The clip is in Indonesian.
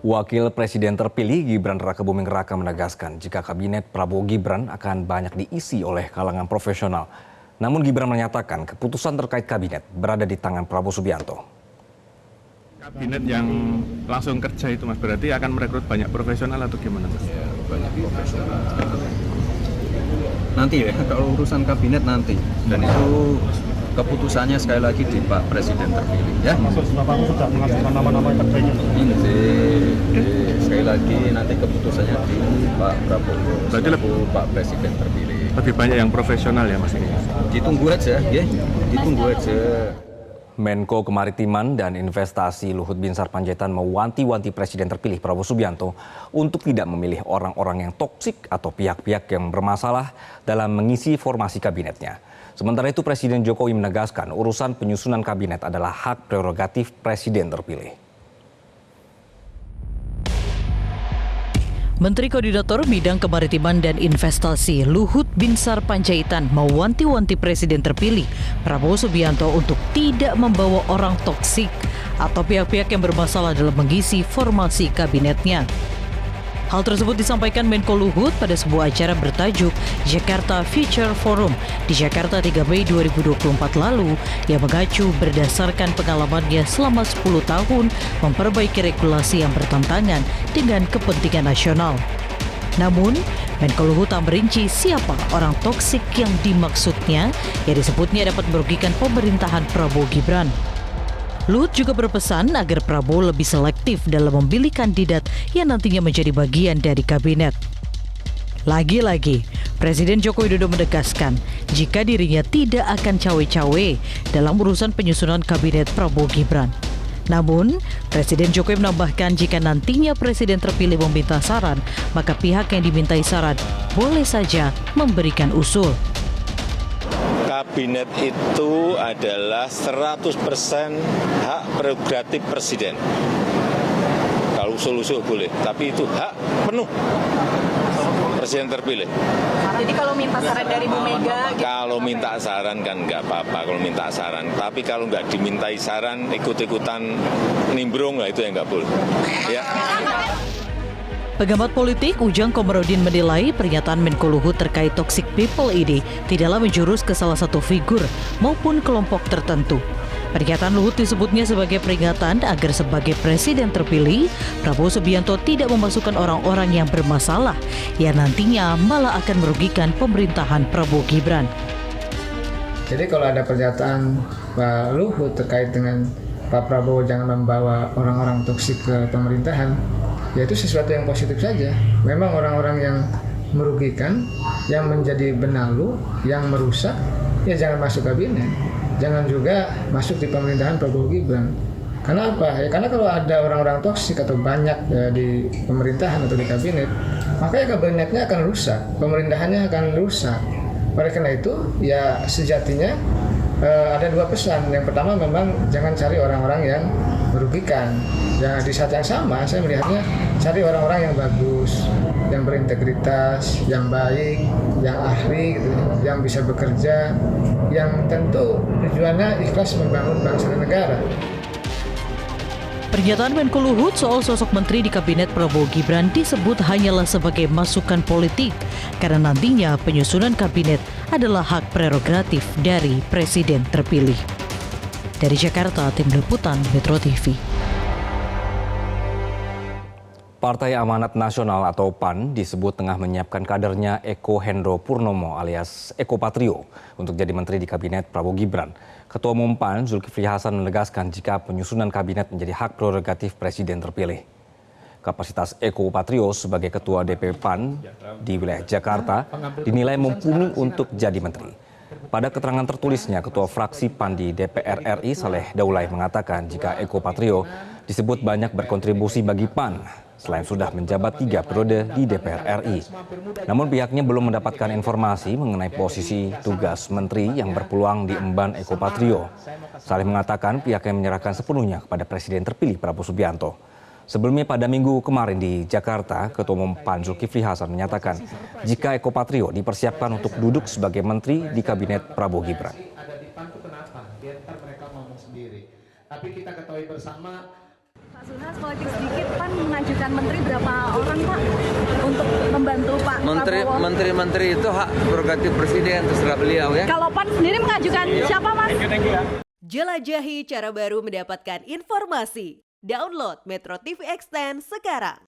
Wakil Presiden terpilih Gibran Rakebuming Raka menegaskan jika kabinet Prabowo Gibran akan banyak diisi oleh kalangan profesional. Namun Gibran menyatakan keputusan terkait kabinet berada di tangan Prabowo Subianto. Kabinet yang langsung kerja itu Mas, berarti akan merekrut banyak profesional atau gimana Mas? Ya, banyak profesional. Nanti ya, kalau urusan kabinet nanti. Dan itu keputusannya sekali lagi di Pak Presiden terpilih ya. Maksud Bapak sudah mengajukan nama-nama terbaiknya? Ini sekali lagi nanti keputusannya di Pak Prabowo. Berarti Pak Presiden terpilih. Lebih banyak yang profesional ya Mas ini? Ditunggu aja ya, ditunggu aja. Menko Kemaritiman dan Investasi Luhut Binsar Panjaitan mewanti-wanti Presiden terpilih Prabowo Subianto untuk tidak memilih orang-orang yang toksik atau pihak-pihak yang bermasalah dalam mengisi formasi kabinetnya. Sementara itu Presiden Jokowi menegaskan urusan penyusunan kabinet adalah hak prerogatif Presiden terpilih. Menteri Koordinator Bidang Kemaritiman dan Investasi Luhut Binsar Panjaitan mewanti-wanti Presiden terpilih Prabowo Subianto untuk tidak membawa orang toksik atau pihak-pihak yang bermasalah dalam mengisi formasi kabinetnya. Hal tersebut disampaikan Menko Luhut pada sebuah acara bertajuk Jakarta Future Forum di Jakarta 3 Mei 2024 lalu yang mengacu berdasarkan pengalamannya selama 10 tahun memperbaiki regulasi yang bertentangan dengan kepentingan nasional. Namun, Menko Luhut tak merinci siapa orang toksik yang dimaksudnya yang disebutnya dapat merugikan pemerintahan Prabowo Gibran. Luhut juga berpesan agar Prabowo lebih selektif dalam memilih kandidat yang nantinya menjadi bagian dari kabinet. Lagi-lagi, Presiden Joko Widodo menegaskan jika dirinya tidak akan cawe-cawe dalam urusan penyusunan kabinet Prabowo Gibran. Namun, Presiden Jokowi menambahkan jika nantinya Presiden terpilih meminta saran, maka pihak yang dimintai saran boleh saja memberikan usul. Kabinet itu adalah 100% hak prerogatif Presiden. Kalau usul-usul boleh, tapi itu hak penuh Presiden terpilih. Jadi kalau minta saran dari Bu Mega? Kalau minta saran kan nggak apa-apa kalau minta saran. Tapi kalau nggak dimintai saran, ikut-ikutan nimbrung lah itu yang nggak boleh. Ya. Pengamat politik Ujang Komarudin menilai pernyataan Menko Luhut terkait toxic people ini tidaklah menjurus ke salah satu figur maupun kelompok tertentu. Pernyataan Luhut disebutnya sebagai peringatan agar sebagai presiden terpilih, Prabowo Subianto tidak memasukkan orang-orang yang bermasalah yang nantinya malah akan merugikan pemerintahan Prabowo Gibran. Jadi kalau ada pernyataan Pak Luhut terkait dengan Pak Prabowo jangan membawa orang-orang toksik ke pemerintahan, ya itu sesuatu yang positif saja. Memang orang-orang yang merugikan, yang menjadi benalu, yang merusak, ya jangan masuk kabinet. Jangan juga masuk di pemerintahan Prabowo Gibran. Karena apa? Ya karena kalau ada orang-orang toksik atau banyak di pemerintahan atau di kabinet, maka ya kabinetnya akan rusak, pemerintahannya akan rusak. Oleh karena itu, ya sejatinya ada dua pesan. Yang pertama memang jangan cari orang-orang yang merugikan. Ya di saat yang sama saya melihatnya cari orang-orang yang bagus, yang berintegritas, yang baik, yang ahli, gitu, yang bisa bekerja, yang tentu tujuannya ikhlas membangun bangsa dan negara. Pernyataan Menko Luhut soal sosok menteri di kabinet Prabowo Gibran disebut hanyalah sebagai masukan politik karena nantinya penyusunan kabinet adalah hak prerogatif dari presiden terpilih. Dari Jakarta, Tim Liputan Metro TV. Partai Amanat Nasional atau PAN disebut tengah menyiapkan kadernya Eko Hendro Purnomo alias Eko Patrio untuk jadi menteri di kabinet Prabowo Gibran. Ketua Umum PAN Zulkifli Hasan menegaskan jika penyusunan kabinet menjadi hak prerogatif presiden terpilih. Kapasitas Eko Patrio sebagai Ketua DPP PAN di wilayah Jakarta dinilai mumpuni untuk jadi menteri. Pada keterangan tertulisnya, Ketua Fraksi PAN di DPR RI Saleh Daulay mengatakan jika Eko Patrio disebut banyak berkontribusi bagi PAN selain sudah menjabat 3 periode di DPR RI. Namun pihaknya belum mendapatkan informasi mengenai posisi tugas menteri yang berpeluang diemban Eko Patrio. Saleh mengatakan pihaknya menyerahkan sepenuhnya kepada Presiden terpilih Prabowo Subianto. Sebelumnya pada minggu kemarin di Jakarta, Ketua Umum PAN Zulkifli Hasan menyatakan jika Eko Patrio dipersiapkan untuk duduk sebagai menteri di kabinet Prabowo Gibran. Ada di PAN itu kenapa? Biar mereka ngomong sendiri. Tapi kita ketahui bersama. Pak Zulhas, politik sedikit, PAN mengajukan menteri berapa orang Pak untuk membantu Pak Prabowo? Menteri itu hak prerogatif presiden, terserah beliau ya. Kalau PAN sendiri mengajukan siapa Mas? Jelajahi cara baru mendapatkan informasi. Download Metro TV Extend sekarang.